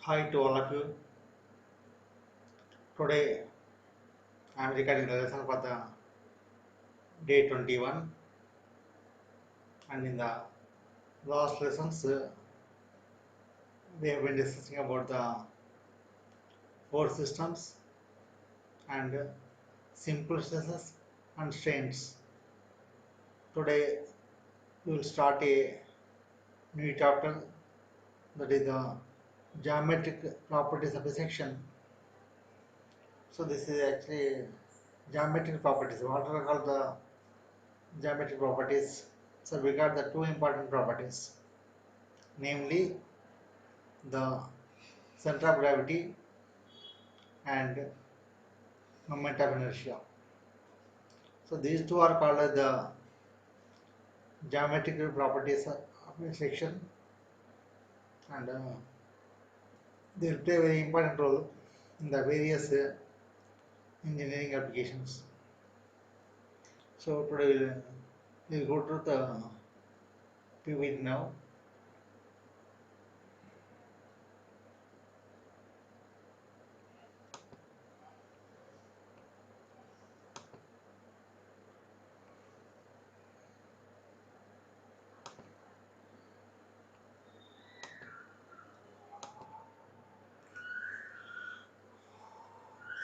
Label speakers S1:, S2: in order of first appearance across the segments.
S1: Hi to all of you. Today I am recording the lesson for the day 21, and in the last lessons we have been discussing about the force systems and simple stresses and strains. Today we will start a new chapter, that is the geometric properties of a section. So this is actually geometric properties. What are called the geometric properties? So we got the two important properties, namely the center of gravity and moment of inertia. So these two are called as the geometrical properties of a section, and they will play a very important role in the various engineering applications. So today we'll go to the PPT now.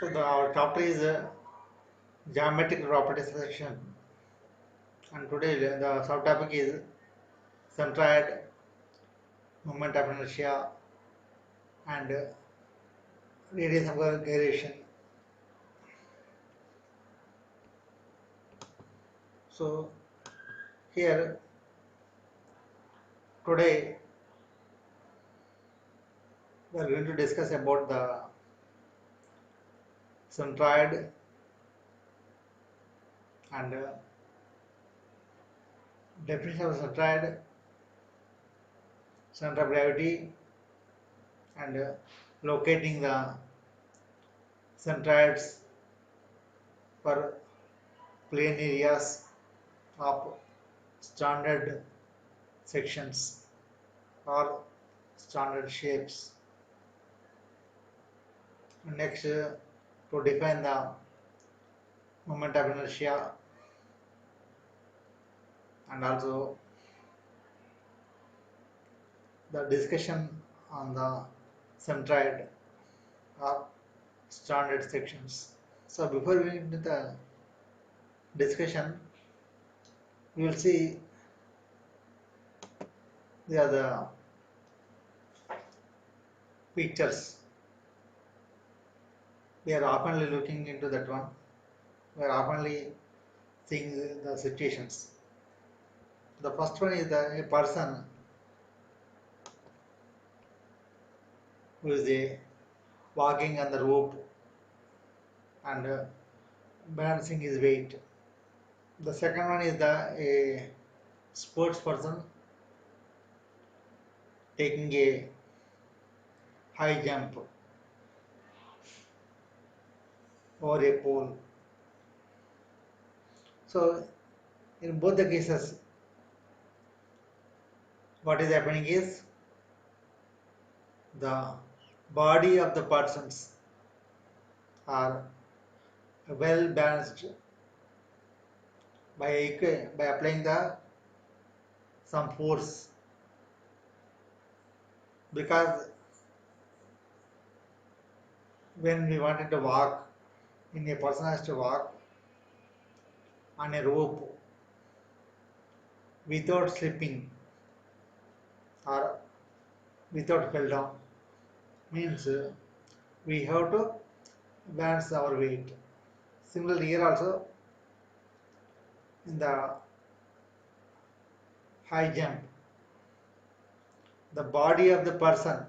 S1: So our chapter is geometric properties section, and today the subtopic is centroid, moment of inertia, and radius of gyration. So here today we are going to discuss about the centroid and definition of centroid, center of gravity, and locating the centroids for plane areas of standard sections or standard shapes. Next, to define the moment of inertia, and also the discussion on the centroid or standard sections. So before we get into the discussion, we will see the pictures. We are oftenly looking into that one. We are oftenly seeing the situations. The first one is a person who is walking on the rope and balancing his weight. The second one is a sports person taking a high jump over a pole. So in both the cases, what is happening is the body of the persons are well balanced by applying the some force, because when we wanted to walk, in a person has to walk on a rope without slipping or without fell down, means we have to balance our weight. Similarly here also, in the high jump, the body of the person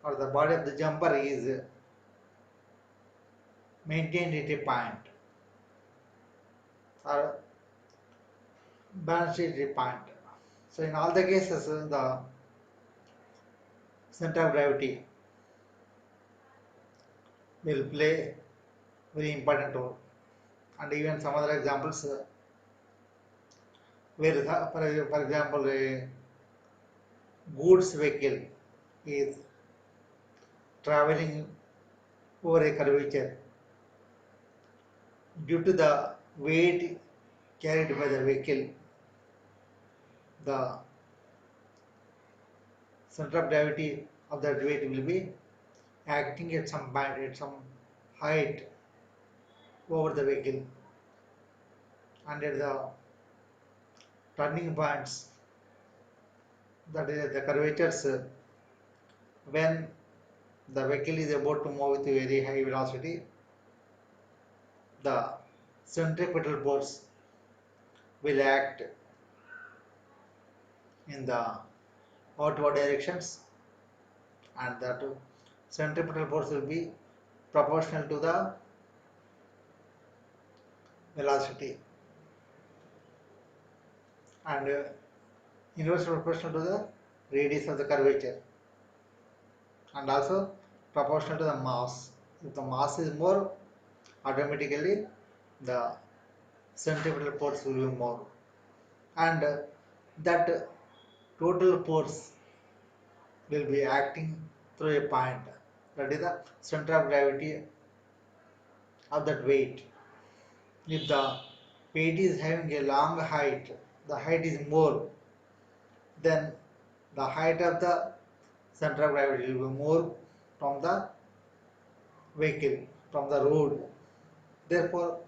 S1: or the body of the jumper is maintained at a point or balanced at a point. So in all the cases, the center of gravity will play very important role. And even some other examples where, for example, a goods vehicle is traveling over a curvature due to the weight carried by the vehicle. The center of gravity of that weight will be acting at some point, at some height over the vehicle, and at the turning points, that is the curvatures, when the vehicle is about to move with a very high velocity, the centripetal force will act in the outward directions, and that centripetal force will be proportional to the velocity, and inversely proportional to the radius of the curvature, and also proportional to the mass. If the mass is more, automatically the centripetal force will be more, and that total force will be acting through a point, that is the center of gravity of that weight. If the weight is having a long height, the height is more, then the height of the center of gravity will be more from the vehicle, from the road. Therefore,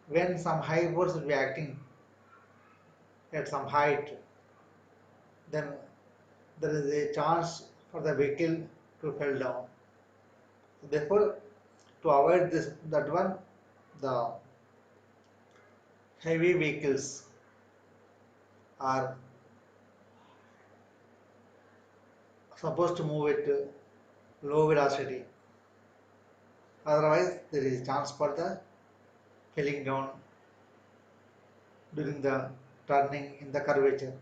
S1: when some high force will be acting at some height, then there is a chance for the vehicle to fall down. Therefore, to avoid this, that one, the heavy vehicles are supposed to move at low velocity. Otherwise, there is chance for the falling down during the turning in the curvature.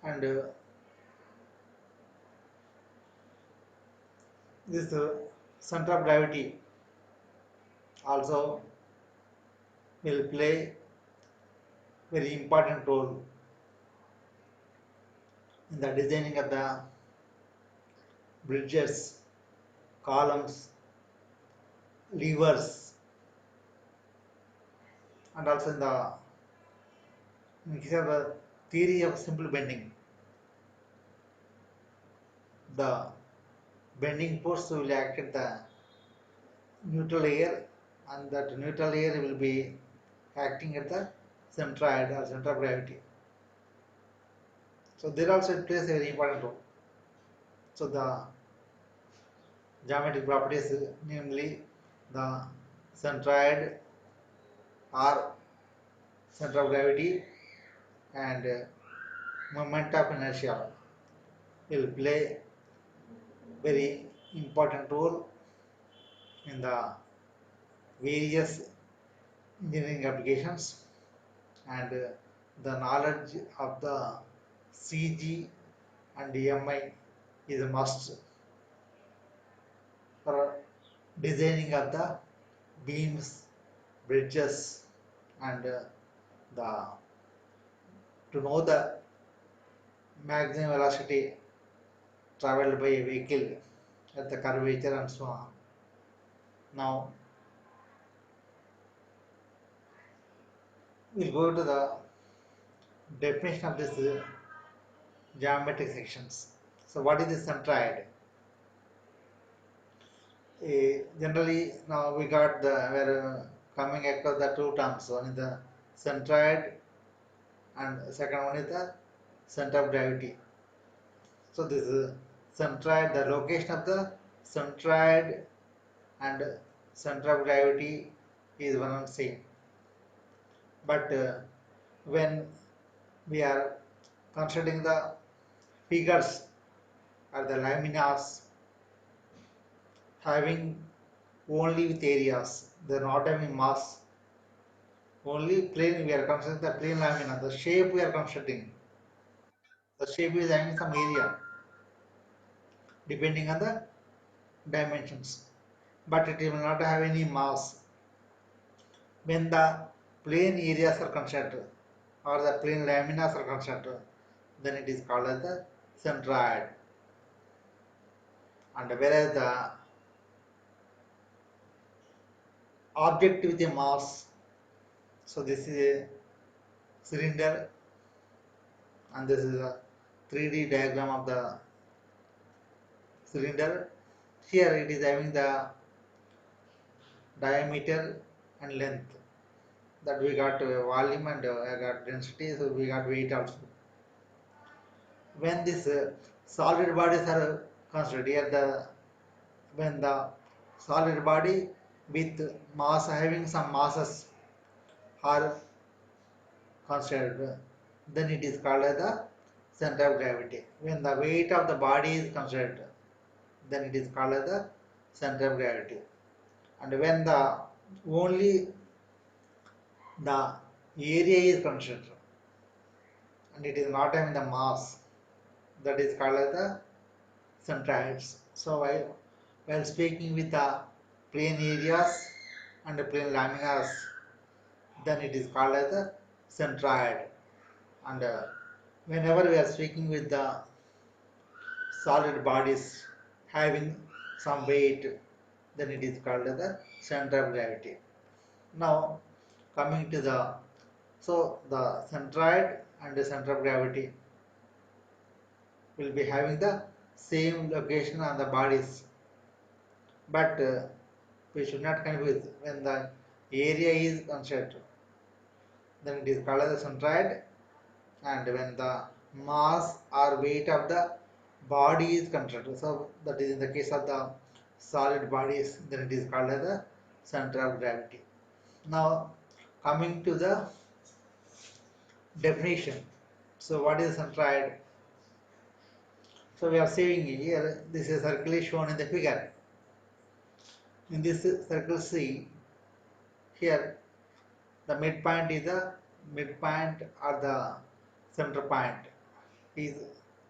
S1: And this center of gravity also will play very important role in the designing of the bridges, columns, levers, and also in case of the theory of simple bending, the bending force will act at the neutral layer, and that neutral layer will be acting at the centroid or center of gravity. So there also it plays a very important role. So the geometric properties, namely the centroid or center of gravity and moment of inertia, will play very important role in the various engineering applications, and the knowledge of the CG and MI is a must for designing of the beams, bridges, and the to know the maximum velocity traveled by a vehicle at the curvature and so on. Now we'll go to the definition of this geometric sections. So what is the centroid? Generally now we got the we're coming across the two terms. One is the centroid and second one is the center of gravity. So this is centroid, the location of the centroid and center of gravity is one and same. But when we are considering the figures or the laminas having only with areas, they are not having mass. Only plane we are considering the plane lamina, the shape we are considering. The shape is having some area depending on the dimensions, but it will not have any mass. When the plane areas are considered or the plane laminas are considered, then it is called as the centroid. and whereas the object with a mass, so this is a cylinder and this is a 3D diagram of the cylinder. Here it is having the diameter and length, that we got volume and got density, so we got weight also. When these solid bodies are considered here, when the solid body with mass having some masses are considered, then it is called as the center of gravity. When the weight of the body is considered, then it is called as the center of gravity. And when the only the area is considered and it is not having the mass, that is called as the centroids. So while speaking with the plane areas and the plane laminas, then it is called as the centroid. And whenever we are speaking with the solid bodies having some weight, then it is called as the center of gravity. Now coming to the, so the centroid and the center of gravity will be having the same location on the bodies, but we should not confuse. When the area is considered, then it is called as the centroid, and when the mass or weight of the body is considered, so that is in the case of the solid bodies, then it is called as the center of gravity. Now coming to the definition. So what is centroid? So we are saying here, this is circle is shown in the figure. In this circle C, here the midpoint is the midpoint or the center point is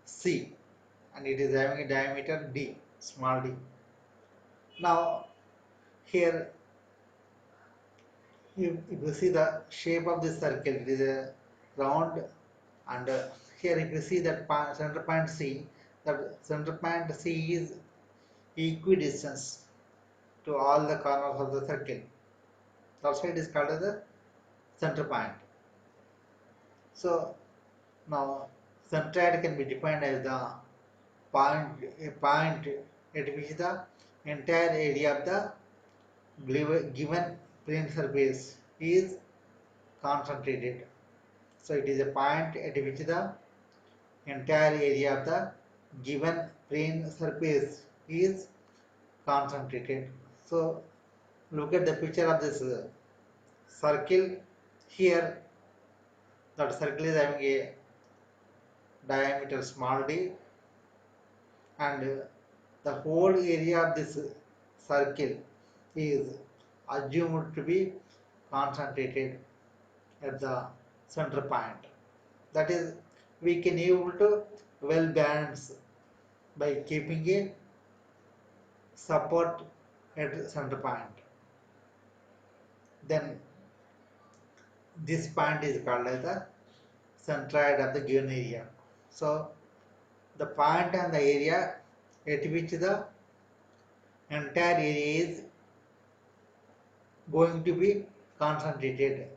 S1: C, and it is having a diameter d, small d. Now here if you see the shape of this circle, it is a round, and here if you see that center point C, that center point C is equidistant to all the corners of the circle. That's why it is called as the center point. So now centroid can be defined as the point at which the entire area of the given plane surface is concentrated. So it is a point at which the entire area of the given plane surface is concentrated. So look at the picture of this circle. Here that circle is having a diameter small d, and the whole area of this circle is assumed to be concentrated at the center point. That is, we can able to well balance by keeping a support at the center point. Then this point is called as the centroid of the given area. So the point and the area at which the entire area is going to be concentrated,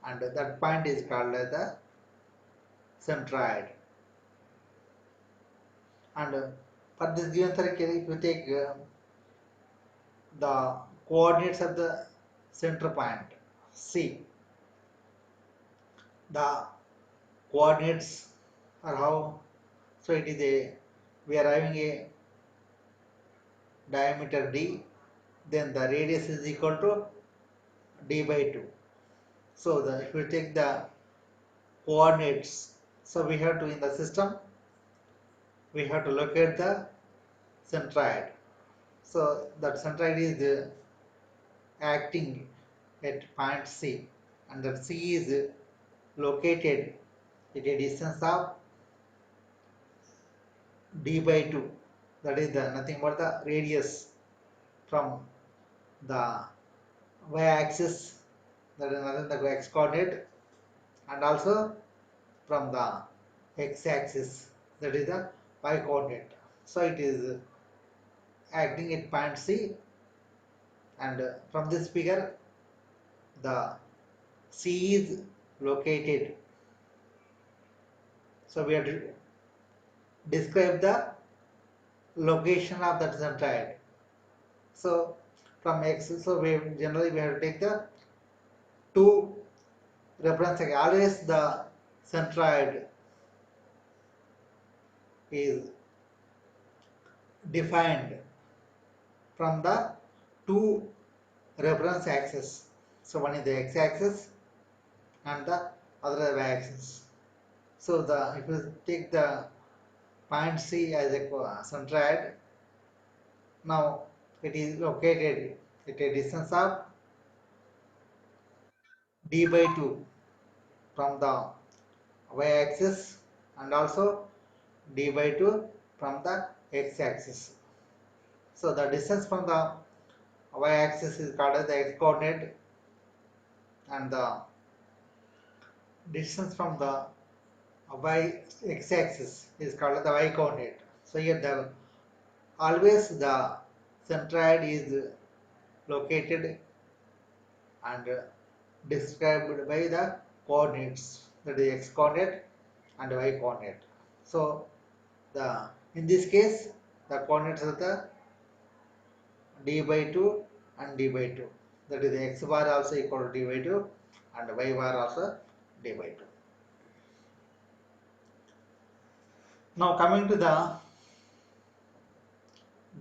S1: and that point is called as the centroid. And for this given circle, if you take the coordinates of the center point C, the coordinates are how, so it is a, we are having a diameter d, then the radius is equal to d by 2. So if you take the coordinates, so we have to, in the system, we have to locate the centroid. So that centroid is acting at point C, and that C is located at a distance of d by 2. That is nothing but the radius from the y-axis, that is nothing the x coordinate, and also from the x-axis, that is the y coordinate. So it is acting at point C, and from this figure the C is located. So we have to describe the location of that centroid. So from X, so we generally we have to take the two reference. Always the centroid is defined from the two reference axes. So one is the x-axis and the other y-axis. So if you take the point C as a centroid, now it is located at a distance of d by 2 from the y-axis and also d by 2 from the x-axis. So the distance from the y-axis is called as the x-coordinate, and the distance from the x-axis is called the y-coordinate. So here always the centroid is located and described by the coordinates, that is x-coordinate and y-coordinate. So in this case the coordinates are the d by 2 and d by 2, that is the x bar also equal to d by 2 and y bar also d by 2. Now coming to the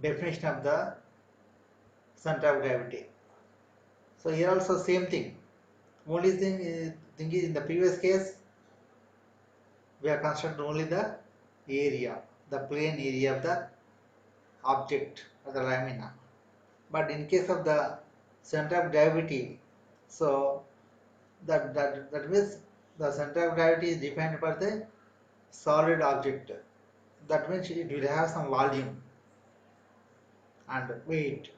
S1: definition of the center of gravity. So here also same thing. Only thing is in the previous case we are considering only the area, the plane area of the object or the lamina. But in case of the center of gravity, so that means the center of gravity is defined by the solid object. That means it will have some volume and weight.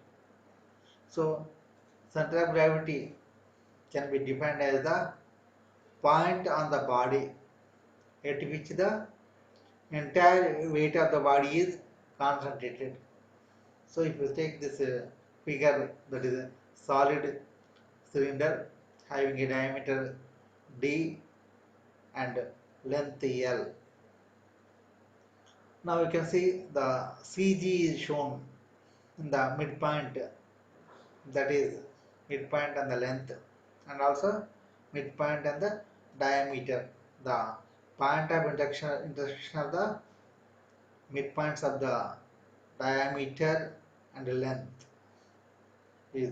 S1: So center of gravity can be defined as the point on the body at which the entire weight of the body is concentrated. So if you take this figure, that is a solid cylinder having a diameter d and length L. Now you can see the CG is shown in the midpoint, that is midpoint and the length, and also midpoint and the diameter. The point of intersection of the midpoints of the diameter and the length is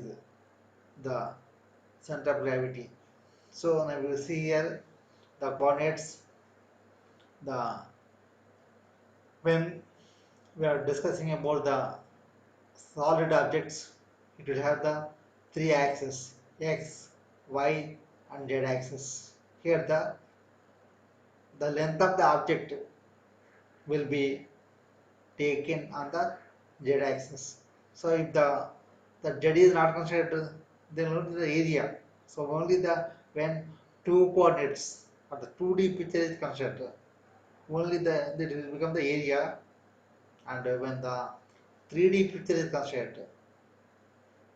S1: the center of gravity. So now we will see here the coordinates. The when we are discussing about the solid objects, it will have the three axes: x, y, and z axis. Here the length of the object will be taken on the z axis. So if the z is not considered, then only the area. So only when two coordinates or the 2D picture is considered, only that will become the area, and when the 3D picture is considered,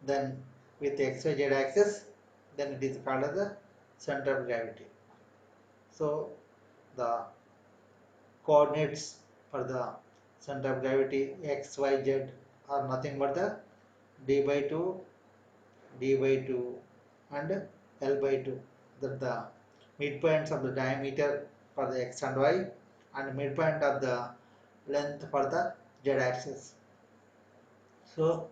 S1: then with xyz axis, then it is called as the center of gravity. So the coordinates for the center of gravity x, y, z are nothing but the d by 2, d by 2 and L by 2. That the midpoints of the diameter for the x and y, and midpoint of the length for the z axis. So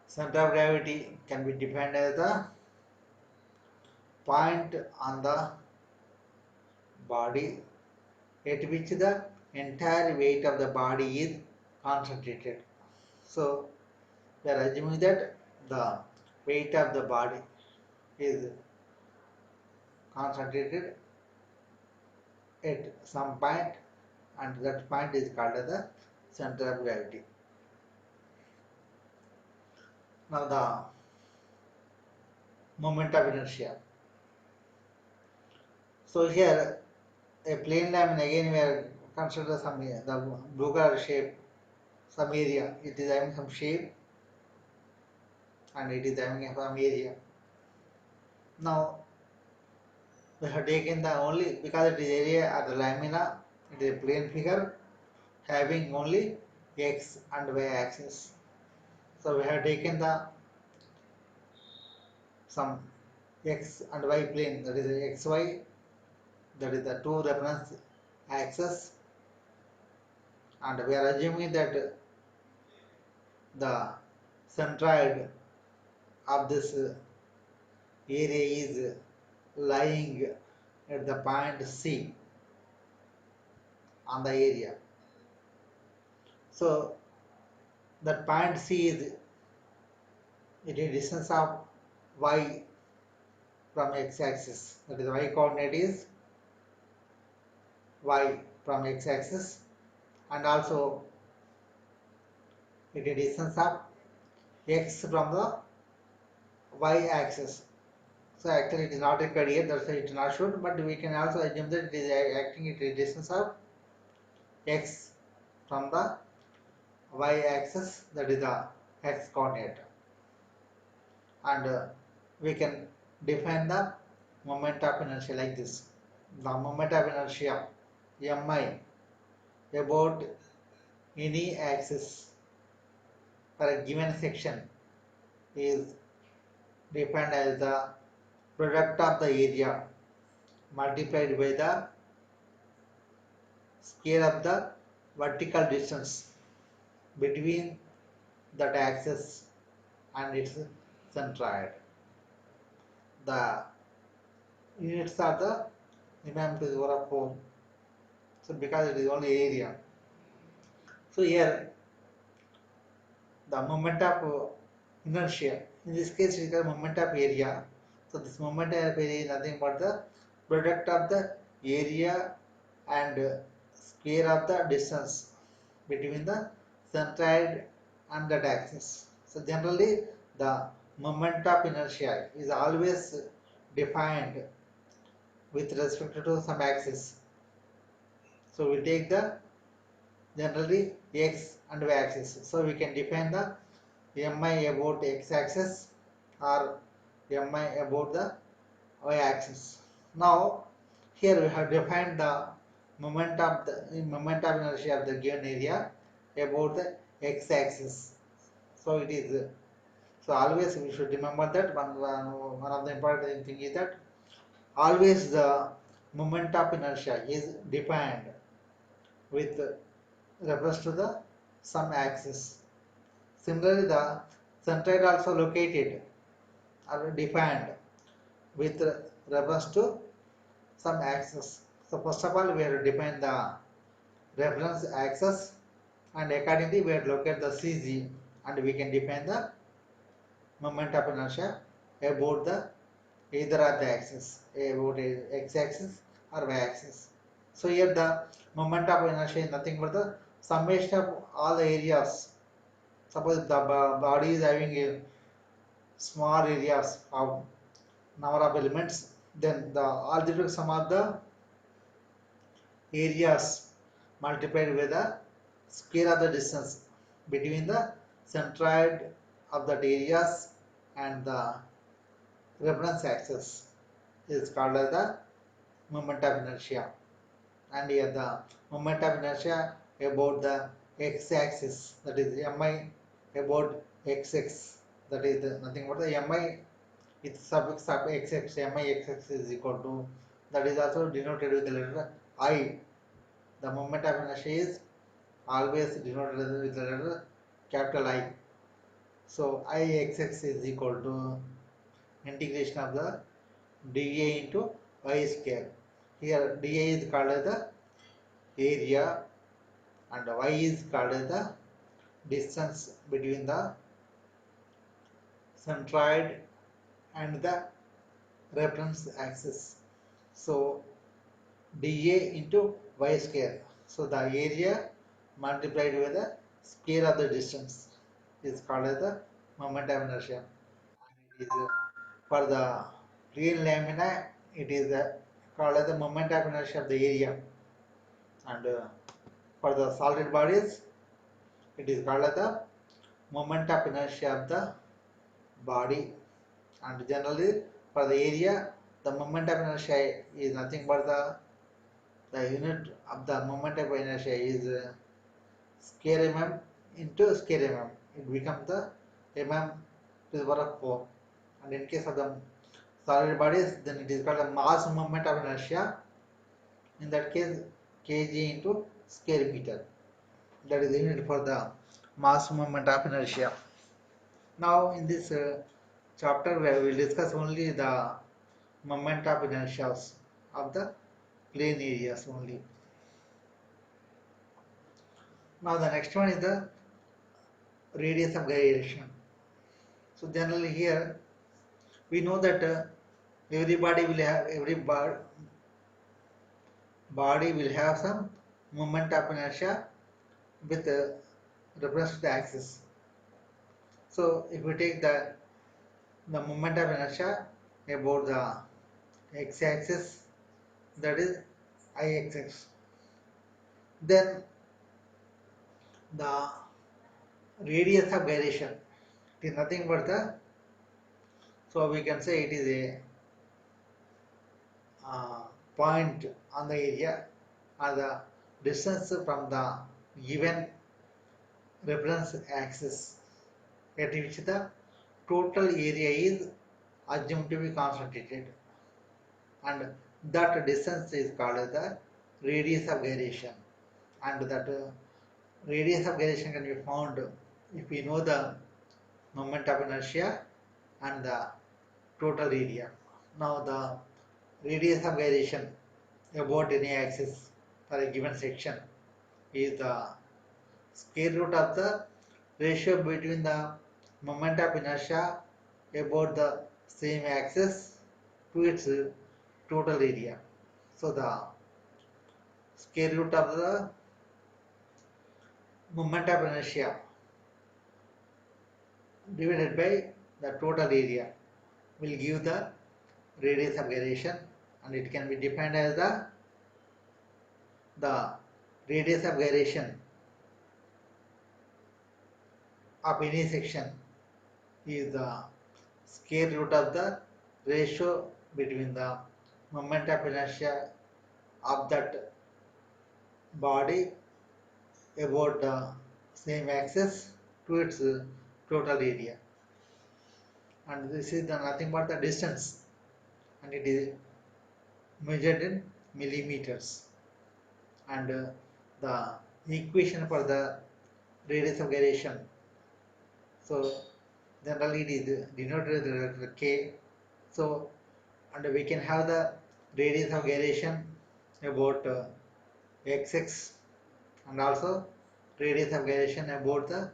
S1: center of gravity can be defined as the point on the body at which the entire weight of the body is concentrated. So we are assuming that the weight of the body is concentrated at some point, and that point is called as the center of gravity. Now the moment of inertia. So here a plane lamina, again we are consider the blue color shape, some area, it is having some shape, and it is having some area. Now we have taken the only, because it is area at the lamina, it is a plane figure having only x and y axis. So we have taken the some x and y plane, that is xy, that is the two reference axes, and we are assuming that the centroid of this area is lying at the point C on the area. So that point C is it is distance of y from x-axis. That is y coordinate is y from x-axis, and also it is distance of x from the y-axis. So actually it is not required here, that's why it is not shown, but we can also assume that it is acting at a distance of x from the y-axis, that is the x coordinate, and we can define the moment of inertia like this. The moment of inertia mi about any axis for a given section is defined as the product of the area multiplied by the square of the vertical distance between that axis and its centroid. The units are the remember to the power of 4. So because it is only area. So here the moment of inertia, in this case it is the moment of area. So this moment of area is nothing but the product of the area and square of the distance between the centroid and that axis. So generally the moment of inertia is always defined with respect to some axis. So we take the generally x and y axis. So we can define the mi about x axis or mi about the y axis. Now here we have defined the moment of inertia of the given area about the x axis. So it is so always we should remember that one of the important thing is that always the moment of inertia is defined with reference to the some axis. Similarly, the centroid also located or defined with reference to some axis. So first of all, we have to define the reference axis, and accordingly we have to locate the CG, and we can define the moment of inertia about the either of the axis, about x-axis or y-axis. So here the moment of inertia is nothing but the summation of all the areas. Suppose the body is having a small areas of number of elements, then the algebraic sum of the areas multiplied with the square of the distance between the centroid of that areas and the reference axis is called as the moment of inertia. And here the moment of inertia about the x-axis, that is mi about xx, that is nothing but the mi with suffix of xx, mi xx is equal to, that is also denoted with the letter I. The moment of inertia is always denoted with the letter capital I. So Ixx is equal to integration of the dA into y square. Here dA is called as the area and y is called as the distance between the centroid and the reference axis. So dA into y square. So the area multiplied with the square of the distance is called as the moment of inertia. It is for the real lamina, it is called as the moment of inertia of the area, and for the solid bodies, it is called as the moment of inertia of the body, and generally for the area the moment of inertia is nothing but the unit of the moment of inertia is square mm into square mm. It becomes the mm to the power of 4. And in case of the solid bodies, then it is called a mass moment of inertia. In that case, kg into square meter. That is the unit for the mass moment of inertia. Now, in this chapter, we will discuss only the moment of inertia of the plane areas only. Now, the next one is the radius of gyration. So, generally here we know that every body will have some moment of inertia with reference to the axis. So if we take the moment of inertia about the x-axis, that is I-axis, then the radius of gyration is nothing but so we can say it is a point on the area or the distance from the given reference axis at which the total area is assumed to be concentrated, and that distance is called the radius of gyration. And that radius of gyration can be found if we know the moment of inertia and the total area. Now the radius of gyration about any axis for a given section is the square root of the ratio between the moment of inertia about the same axis to its total area. So the square root of the moment of inertia divided by the total area will give the radius of gyration, and it can be defined as the radius of gyration of any section is the square root of the ratio between the moment of inertia of that body about the same axis to its total area. And this is nothing but the distance, and it is measured in millimeters. And the equation for the radius of gyration, so generally it is denoted with the k. So, and we can have the radius of gyration about xx, and also radius of gyration about the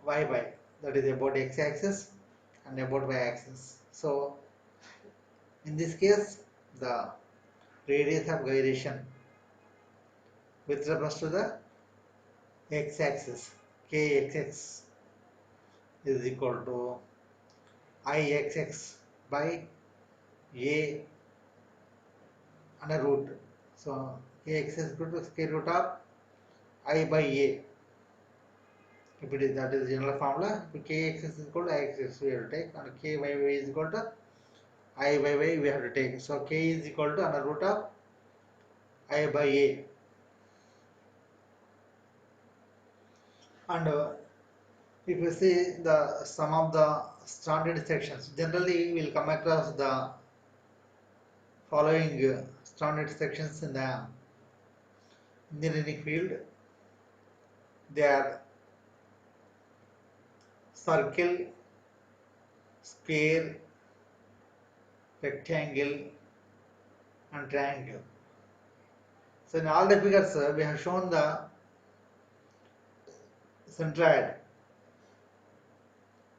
S1: yy, that is about x-axis and about y-axis. So in this case, the radius of gyration with reference to the x-axis, kxx is equal to ixx by a under root. So kx is equal to square root of I by a. If it is, that is the general formula. If kx is equal to ix, we have to take, and ky by y is equal to I by y we have to take. So k is equal to under root of I by a. And if you see the sum of the standard sections, generally we will come across the following standard sections in the engineering field. They are circle, square, rectangle, and triangle. So in all the figures we have shown the centroid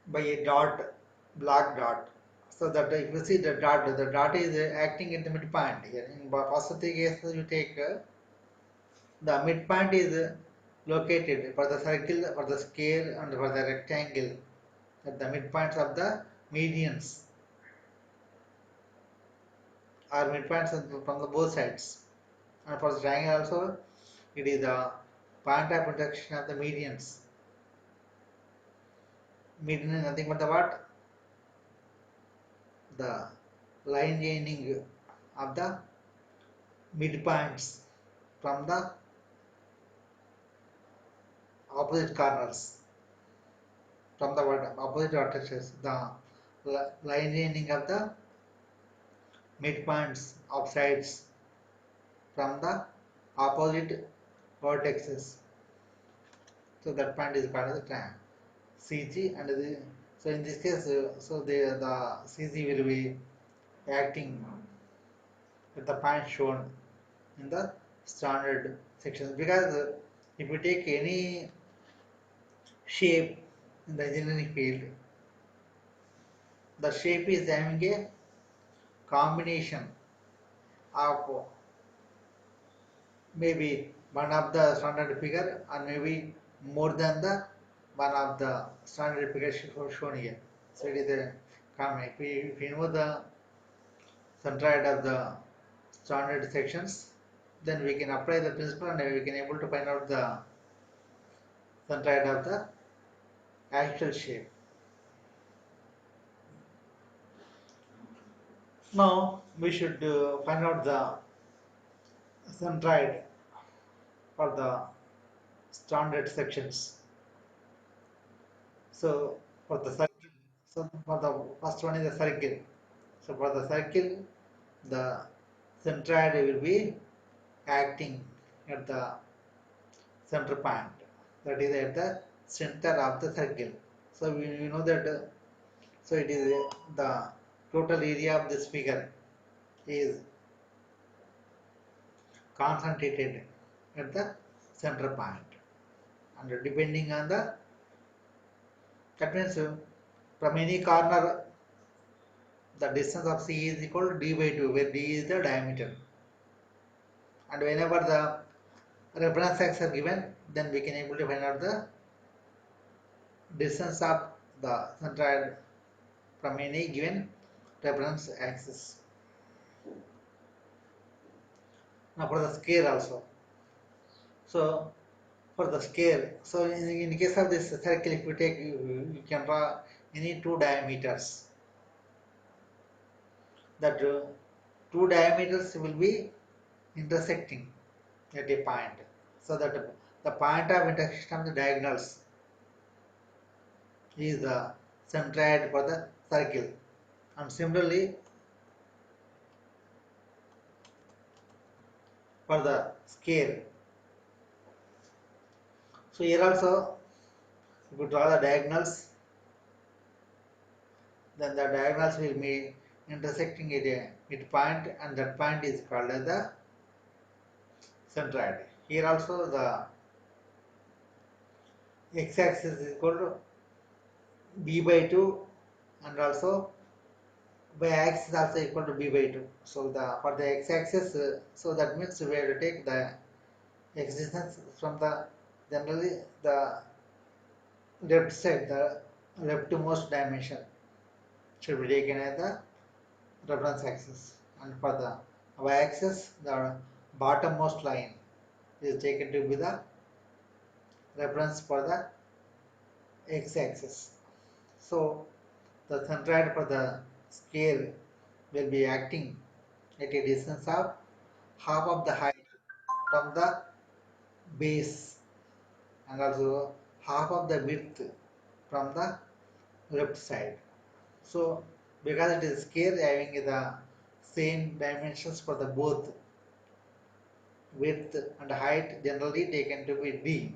S1: by a dot, black dot. So that if you see the dot is acting at the midpoint here. In first three cases you take the midpoint is located for the circle, for the square, and for the rectangle at the midpoints of the medians or midpoints from the both sides. And for the triangle also, it is the point of intersection of the medians. Median is nothing but the what? The line joining of the midpoints from the opposite corners, from the what? Opposite vertices. The line joining of the midpoints of sides from the opposite vertices. So that point is called as the CG, and so in this case, so the CG will be acting at the point shown in the standard sections, because if you take any shape in the engineering field, the shape is having a combination of maybe one of the standard figure, or maybe more than the one of the standard figure shown here. So it is a common. If we know the centroid of the standard sections, then we can apply the principle and we can able to find out the centroid of the actual shape. Now we should find out the centroid for the standard sections. So for the circle, so for the first one is the circle. So for the circle, the centroid will be acting at the center point. That is at the center of the circle. So we know that. So it is the total area of this figure is concentrated at the center point, and depending on the, that means from any corner the distance of C is equal to d by 2, where d is the diameter, and whenever the reference axes are given, then we can able to find out the distance of the centroid from any given reference axis. Now for the scale also, so for the scale, so in case of this circle, if you take, you can draw any two diameters, that two diameters will be intersecting at a point, so that the point of intersection of the diagonals is the centroid for the circle. And similarly for the scale, so here also if you draw the diagonals, then the diagonals will be intersecting at a midpoint, and that point is called as the centroid. Here also the x-axis is equal to b by 2, and also y-axis also equal to b by 2. So the for the x-axis, so that means we have to take the x distance from the, generally the left side, the leftmost dimension should be taken as the reference axis, and for the y-axis the bottommost line is taken to be the reference for the x-axis. So the centroid for the scale will be acting at a distance of half of the height from the base, and also half of the width from the left side. So because it is scale having the same dimensions for the both width and height, generally taken to be d.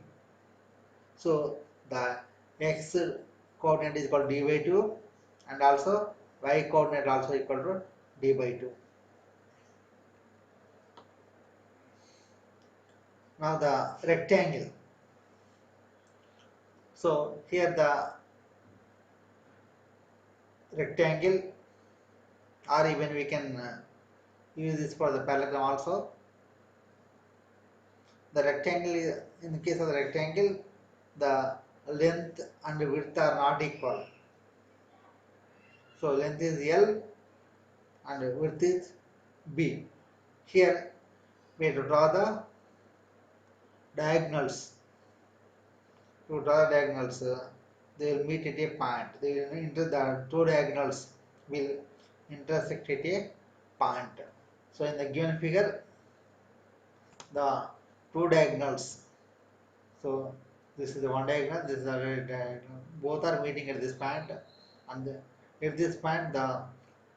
S1: So the x coordinate is equal to d by 2, and also y coordinate also equal to d by 2. Now the rectangle. So here the rectangle, or even we can use this for the parallelogram also. The rectangle is, in the case of the rectangle, the length and width are not equal. So length is L and width is B. Here we have to draw the diagonals. To draw diagonals, they will meet at a point. They will the two diagonals will intersect at a point. So in the given figure, the two diagonals. So this is the one diagonal, this is the other diagonal. Both are meeting at this point, and at this point the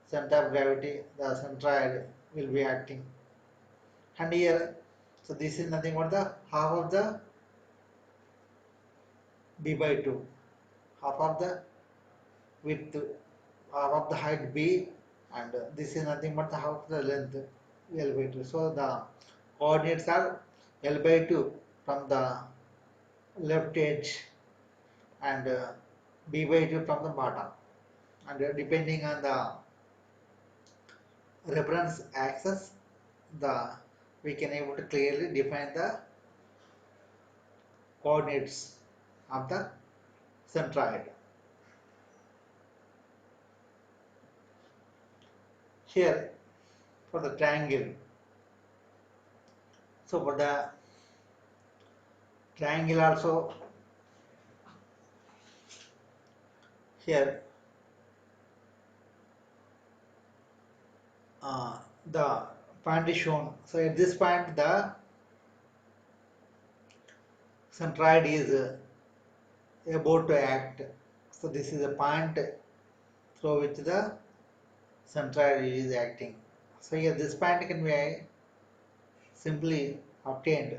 S1: center of gravity, the centroid will be acting. And here, so this is nothing but the half of the b by 2, half of the width, half of the height b, and this is nothing but the half of the length l by 2. So the coordinates are l by 2 from the left edge and b by 2 from the bottom, and depending on the reference axis, the we can able to clearly define the coordinates of the centroid. Here for the triangle, so for the triangle also, here the point is shown. So at this point the centroid is about to act. So this is a point through which the centroid is acting. So here this point can be simply obtained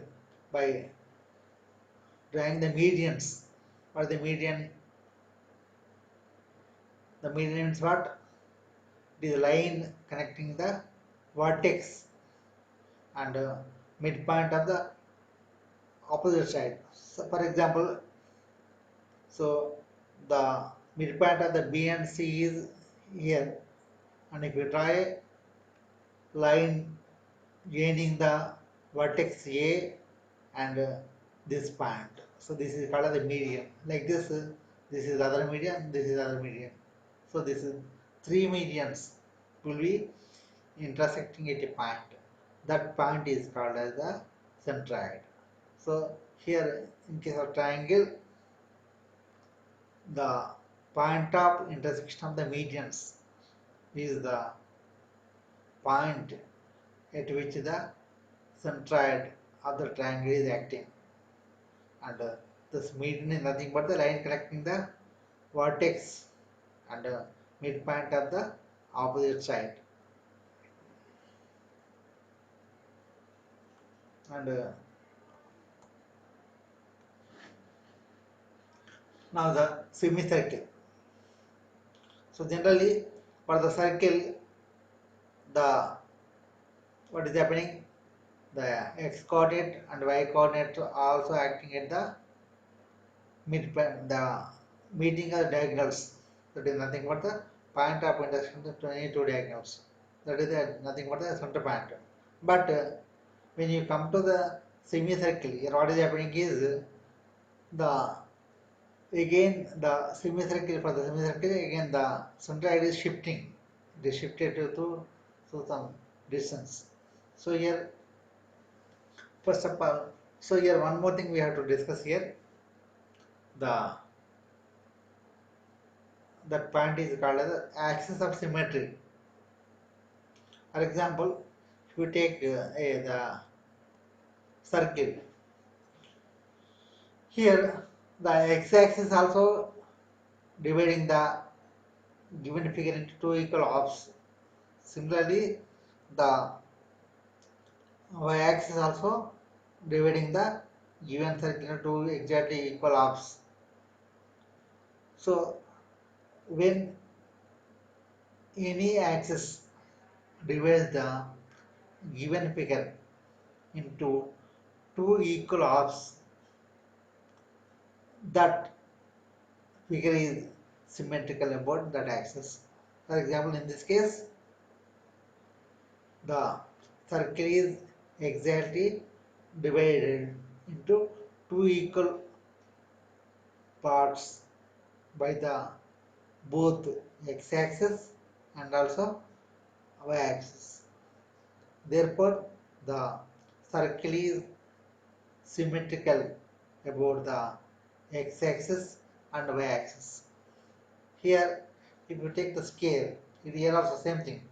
S1: by drawing the medians. Or the median? The median is what? It is a line connecting the vertex and midpoint of the opposite side. So for example, so the midpoint of the B and C is here, and if you draw a line joining the vertex A and this point, so this is called the median. Like this, this is other median, this is other median. So this is three medians will be intersecting at a point. That point is called as the centroid. So here in case of triangle, the point of intersection of the medians is the point at which the centroid of the triangle is acting, and this median is nothing but the line connecting the vertex and midpoint of the opposite side. And now the semicircle. So generally for the circle, the what is happening? The x coordinate and y coordinate are also acting at the midpoint, the meeting of the diagonals. That is nothing but the point of intersection of 22 diagonals. That is nothing but the center point. But when you come to the semicircle, here what is happening is the again the semicircle, for the semicircle again the centroid is shifting. It is shifted to some distance. So here first of all, so here one more thing we have to discuss here. The that point is called as the axis of symmetry. For example, if you take the circle, here the x-axis also dividing the given figure into two equal halves. Similarly, the y-axis also dividing the given circle into two exactly equal halves. So when any axis divides the given figure into two equal halves, that figure is symmetrical about that axis. For example, in this case, the circle is exactly divided into two equal parts by the both x-axis and also y-axis. Therefore, the circle is symmetrical about the x-axis and y-axis. Here, if you take the scale, here also same thing.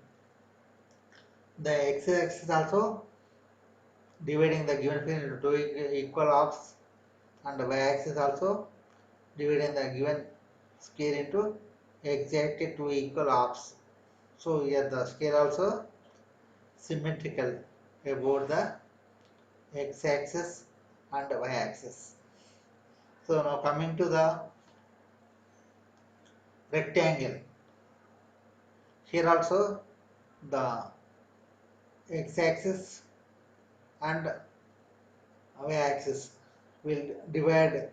S1: The x-axis also dividing the given figure into two equal halves, and the y-axis also dividing the given scale into exactly two equal halves. So here the scale also symmetrical about the x-axis and y-axis. So now coming to the rectangle. Here also the x-axis and y-axis will divide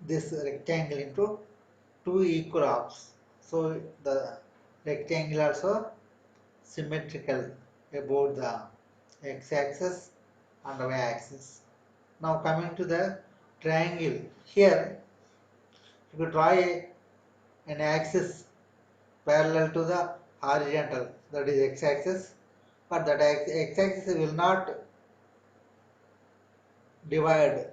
S1: this rectangle into two equal halves. So the rectangle also symmetrical about the x-axis and y-axis. Now coming to the triangle. Here if you draw an axis parallel to the horizontal, that is x-axis, but that x-axis will not divide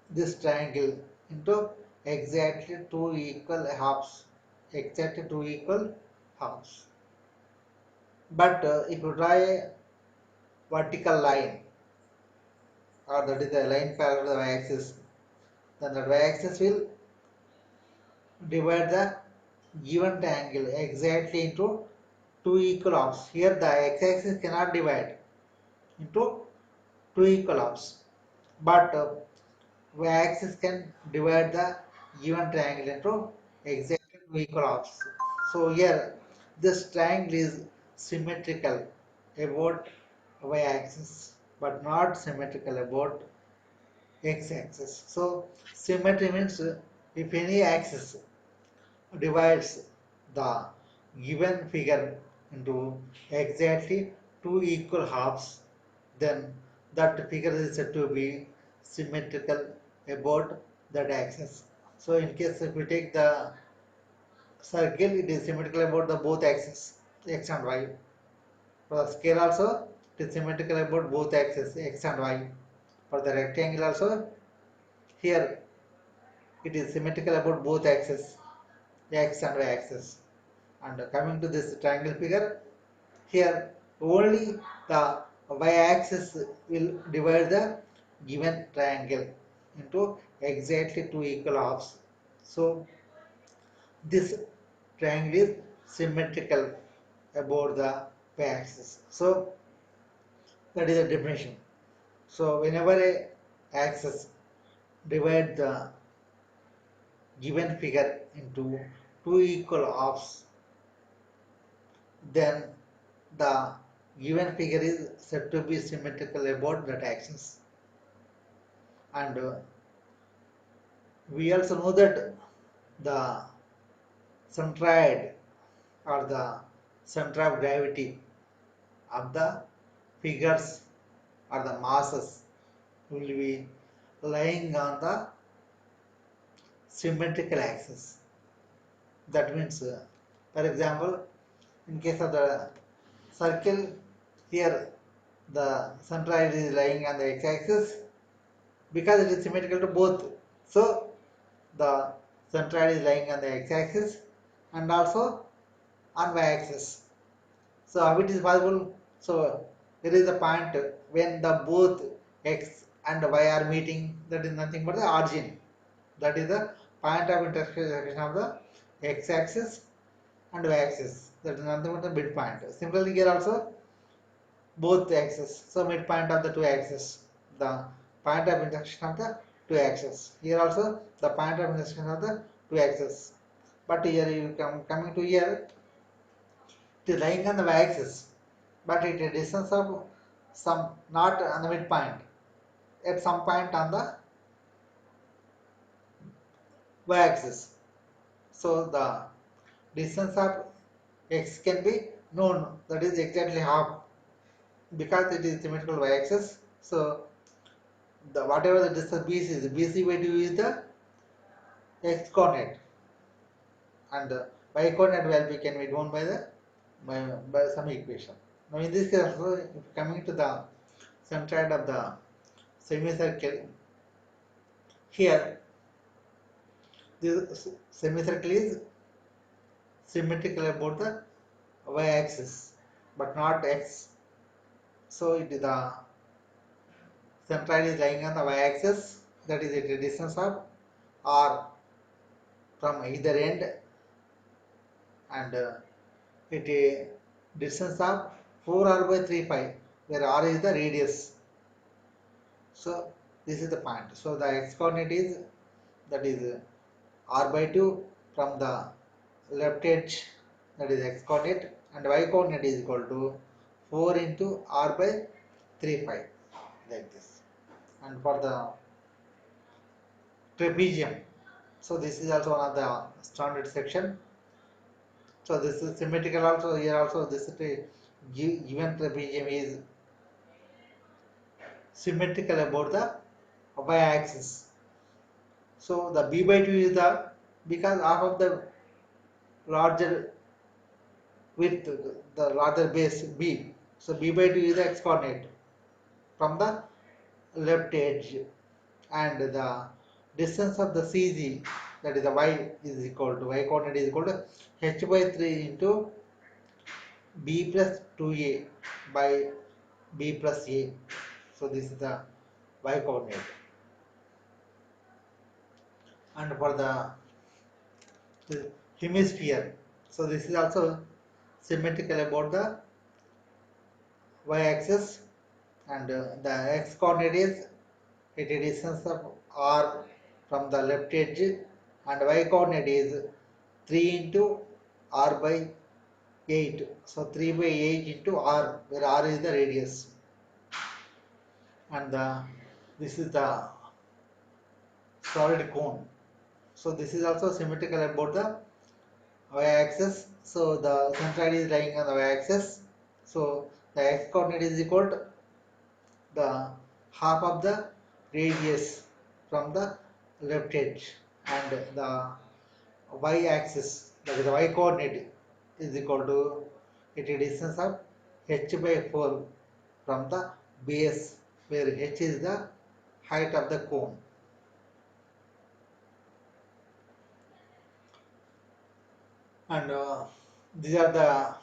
S1: this triangle into exactly two equal halves, exactly two equal halves. But if you draw a vertical line, or that is the line parallel to the y-axis, then the y-axis will divide the given triangle exactly into two equal halves. Here the x-axis cannot divide into two equal halves, but y-axis can divide the given triangle into exactly two equal halves. So here this triangle is symmetrical about y-axis but not symmetrical about x-axis. So symmetry means if any axis divides the given figure into exactly two equal halves, then that figure is said to be symmetrical about that axis. So in case if we take the circle, it is symmetrical about the both axes, x and y. For the scale also, it is symmetrical about both axes, x and y. For the rectangle also, here it is symmetrical about both axes, x and y axis. And coming to this triangle figure, here only the y-axis will divide the given triangle into exactly two equal halves. So this triangle is symmetrical about the y-axis. So that is the definition. So whenever a axis divide the given figure into two equal halves, then the given figure is said to be symmetrical about that axis. And we also know that the centroid or the center of gravity of the figures or the masses will be lying on the symmetrical axis. That means, for example, in case of the circle, here the centroid is lying on the x-axis because it is symmetrical to both. So the centroid is lying on the x-axis and also on y-axis. So how it is possible? So there is a point when the both x and y are meeting. That is nothing but the origin. That is the point of intersection of the x-axis and y-axis. That is nothing but the midpoint. Similarly, here also both axes. So midpoint of the two axes. The point of intersection of the two axes. Here also the point of intersection of the two axes. But here you coming to here, it is lying on the y-axis, but it is a distance of some not on the midpoint, at some point on the y-axis. So the distance of x can be known, that is exactly half, because it is symmetrical y-axis. So the whatever the distance BC is, BC by 2 is the x coordinate, and y coordinate value can be known by the by some equation. Now in this case also, if coming to the centroid of the semicircle, here This semicircle is symmetrical about the y-axis, but not x. So it is the centroid is lying on the y-axis. That is the distance of r from either end, and it distance of 4r by 3 pi, where r is the radius. So this is the point. So the x coordinate is, that is r by 2 from the left edge, that is x coordinate, and y coordinate is equal to 4 into r by 3 pi, like this. And for the trapezium, so this is also one of the standard section. So this is symmetrical also. Here also this given trapezium is symmetrical about the y-axis. So the b by 2 is the, because half of the larger width, the larger base b. So b by 2 is the x coordinate from the left edge, and the distance of the CG, that is the y, is equal to, y coordinate is equal to h by 3 into b plus 2a by b plus a. So this is the y coordinate. And for the hemisphere, so this is also symmetrical about the y-axis, and the x coordinate is at a distance of r from the left edge, and y coordinate is 3 into r by 8. So 3 by 8 into r, where r is the radius, and this is the solid cone. So this is also symmetrical about the y-axis. So the centroid is lying on the y-axis. So the x coordinate is equal to the half of the radius from the left edge, and the y-axis, that is the y coordinate, is equal to at a distance of h by 4 from the base, where h is the height of the cone. And these are the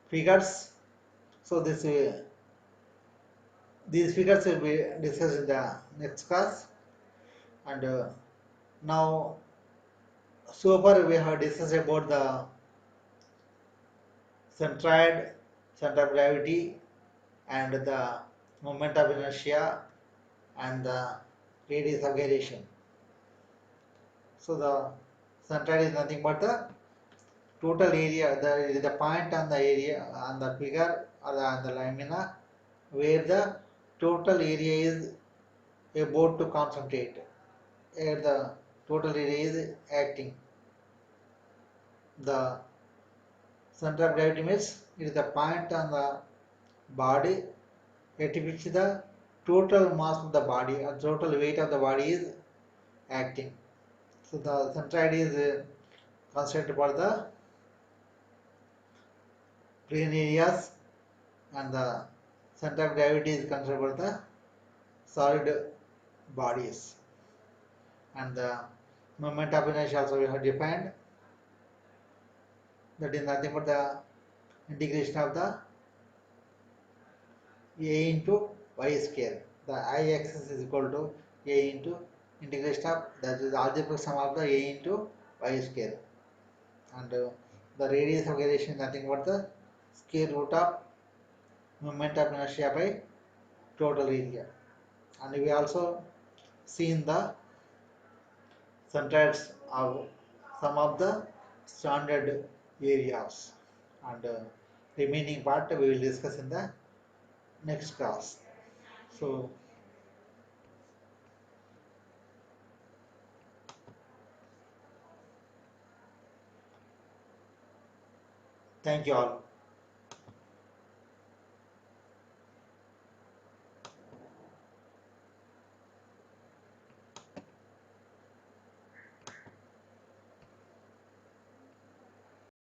S1: figures. So these figures will be discussed in the next class. And now, so far we have discussed about the centroid, center of gravity, and the moment of inertia, and the radius of gyration. So the centroid is nothing but the total area, the point on the area on the figure, or on the lamina, where the total area is about to concentrate, where the total area is acting. The center of gravity means it is the point on the body at which the total mass of the body or total weight of the body is acting. So the centroid is concentrated for the brain areas, and the center of gravity is concentrated for the solid bodies. And the moment of inertia also we have defined, that is nothing but the integration of the a into y square. The I-axis is equal to a into integration of, that is algebraic sum of the a into y square, and the radius of gyration is nothing but the square root of moment of inertia by total area. And we also seen the centroids of some of the standard areas, and remaining part we will discuss in the next class. So thank you all.